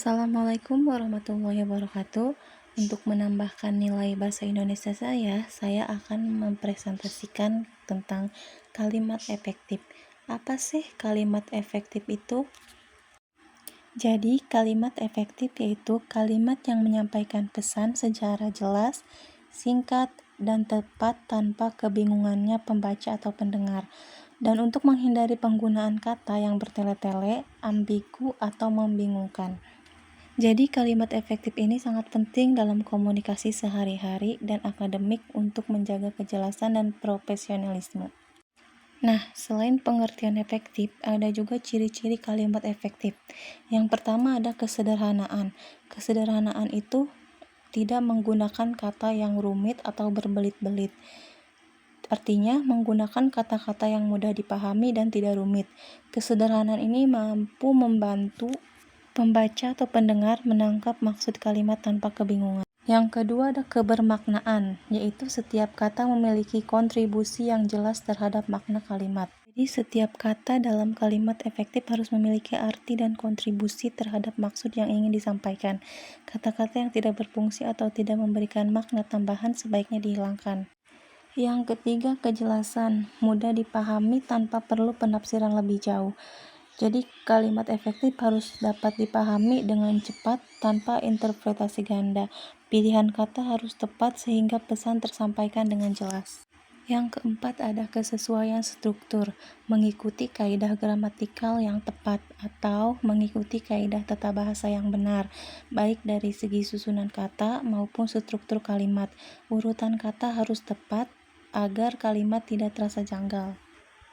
Assalamualaikum warahmatullahi wabarakatuh. Untuk menambahkan nilai bahasa Indonesia saya akan mempresentasikan tentang kalimat efektif. Apa sih kalimat efektif itu? Jadi, kalimat efektif yaitu kalimat yang menyampaikan pesan secara jelas, singkat, dan tepat tanpa kebingungannya pembaca atau pendengar. Dan untuk menghindari penggunaan kata yang bertele-tele, ambigu, atau membingungkan. Jadi kalimat efektif ini sangat penting dalam komunikasi sehari-hari dan akademik untuk menjaga kejelasan dan profesionalisme. Nah, selain pengertian efektif, ada juga ciri-ciri kalimat efektif. Yang pertama ada kesederhanaan. Kesederhanaan itu tidak menggunakan kata yang rumit atau berbelit-belit. Artinya, menggunakan kata-kata yang mudah dipahami dan tidak rumit. Kesederhanaan ini mampu membantu pembaca atau pendengar menangkap maksud kalimat tanpa kebingungan. Yang kedua ada kebermaknaan, yaitu setiap kata memiliki kontribusi yang jelas terhadap makna kalimat. Jadi setiap kata dalam kalimat efektif harus memiliki arti dan kontribusi terhadap maksud yang ingin disampaikan. Kata-kata yang tidak berfungsi atau tidak memberikan makna tambahan sebaiknya dihilangkan. Yang ketiga, kejelasan, mudah dipahami tanpa perlu penafsiran lebih jauh. Jadi kalimat efektif harus dapat dipahami dengan cepat tanpa interpretasi ganda. Pilihan kata harus tepat sehingga pesan tersampaikan dengan jelas. Yang keempat ada kesesuaian struktur, mengikuti kaidah gramatikal yang tepat atau mengikuti kaidah tata bahasa yang benar, baik dari segi susunan kata maupun struktur kalimat. Urutan kata harus tepat agar kalimat tidak terasa janggal.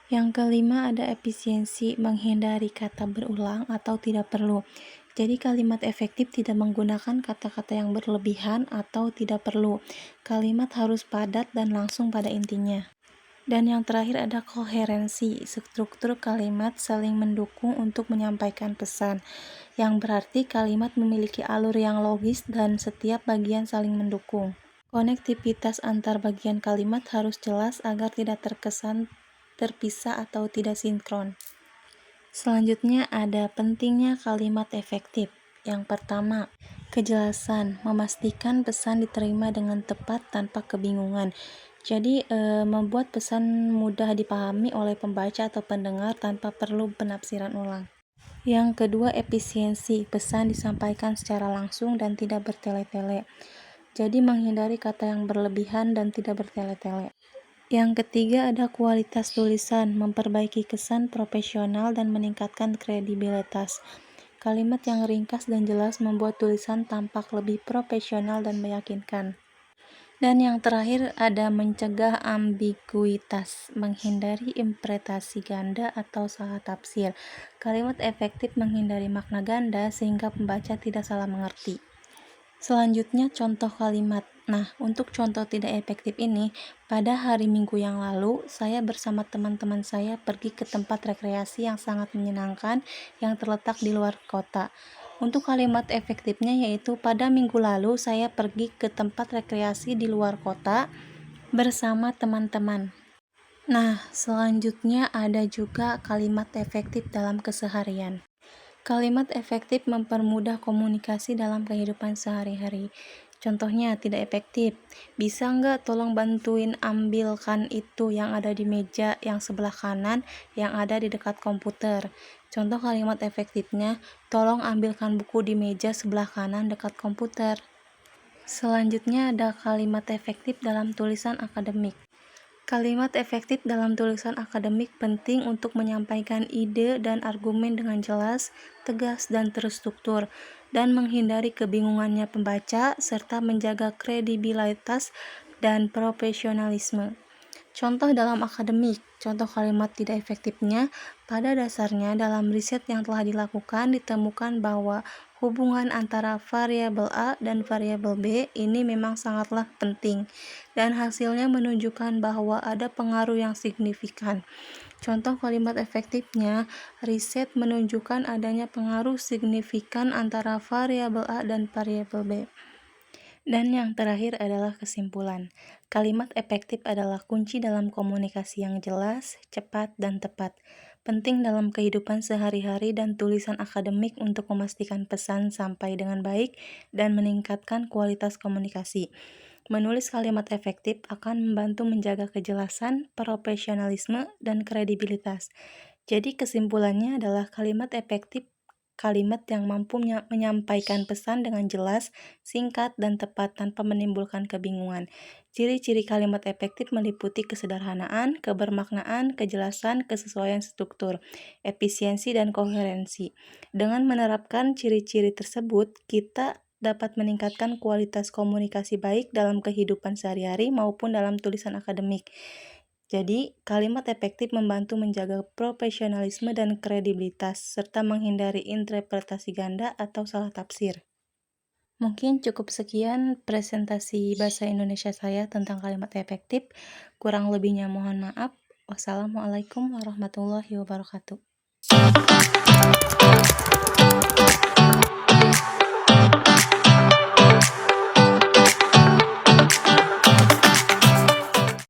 Yang kelima ada efisiensi, menghindari kata berulang atau tidak perlu. Jadi kalimat efektif tidak menggunakan kata-kata yang berlebihan atau tidak perlu. Kalimat harus padat dan langsung pada intinya. Dan yang terakhir ada koherensi, struktur kalimat saling mendukung untuk menyampaikan pesan, yang berarti kalimat memiliki alur yang logis dan setiap bagian saling mendukung. Konektivitas antar bagian kalimat harus jelas agar tidak terkesan terpisah atau tidak sinkron. Selanjutnya ada pentingnya kalimat efektif. Yang pertama, kejelasan, memastikan pesan diterima dengan tepat tanpa kebingungan. Jadi membuat pesan mudah dipahami oleh pembaca atau pendengar tanpa perlu penafsiran ulang. Yang kedua, efisiensi, pesan disampaikan secara langsung dan tidak bertele-tele. Jadi menghindari kata yang berlebihan dan tidak bertele-tele. Yang ketiga ada kualitas tulisan, memperbaiki kesan profesional dan meningkatkan kredibilitas. Kalimat yang ringkas dan jelas membuat tulisan tampak lebih profesional dan meyakinkan. Dan yang terakhir ada mencegah ambiguitas, menghindari interpretasi ganda atau salah tafsir. Kalimat efektif menghindari makna ganda sehingga pembaca tidak salah mengerti. Selanjutnya contoh kalimat. Nah, untuk contoh tidak efektif ini, pada hari Minggu yang lalu, saya bersama teman-teman saya pergi ke tempat rekreasi yang sangat menyenangkan yang terletak di luar kota. Untuk kalimat efektifnya yaitu pada minggu lalu saya pergi ke tempat rekreasi di luar kota bersama teman-teman. Nah, selanjutnya ada juga kalimat efektif dalam keseharian. Kalimat efektif mempermudah komunikasi dalam kehidupan sehari-hari. Contohnya tidak efektif. Bisa nggak tolong bantuin ambilkan itu yang ada di meja yang sebelah kanan yang ada di dekat komputer. Contoh kalimat efektifnya, tolong ambilkan buku di meja sebelah kanan dekat komputer. Selanjutnya ada kalimat efektif dalam tulisan akademik. Kalimat efektif dalam tulisan akademik penting untuk menyampaikan ide dan argumen dengan jelas, tegas, dan terstruktur, dan menghindari kebingungannya pembaca, serta menjaga kredibilitas dan profesionalisme. Contoh dalam akademik, contoh kalimat tidak efektifnya, pada dasarnya dalam riset yang telah dilakukan ditemukan bahwa hubungan antara variabel A dan variabel B ini memang sangatlah penting, dan hasilnya menunjukkan bahwa ada pengaruh yang signifikan. Contoh kalimat efektifnya, riset menunjukkan adanya pengaruh signifikan antara variabel A dan variabel B. Dan yang terakhir adalah kesimpulan. Kalimat efektif adalah kunci dalam komunikasi yang jelas, cepat, dan tepat. penting dalam kehidupan sehari-hari dan tulisan akademik untuk memastikan pesan sampai dengan baik dan meningkatkan kualitas komunikasi. Menulis kalimat efektif akan membantu menjaga kejelasan, profesionalisme, dan kredibilitas. Jadi kesimpulannya adalah kalimat efektif kalimat yang mampu menyampaikan pesan dengan jelas, singkat, dan tepat tanpa menimbulkan kebingungan. Ciri-ciri kalimat efektif meliputi kesederhanaan, kebermaknaan, kejelasan, kesesuaian struktur, efisiensi, dan koherensi. Dengan menerapkan ciri-ciri tersebut, kita dapat meningkatkan kualitas komunikasi baik dalam kehidupan sehari-hari maupun dalam tulisan akademik. Jadi, kalimat efektif membantu menjaga profesionalisme dan kredibilitas, serta menghindari interpretasi ganda atau salah tafsir. Mungkin cukup sekian presentasi bahasa Indonesia saya tentang kalimat efektif. Kurang lebihnya mohon maaf. Wassalamualaikum warahmatullahi wabarakatuh.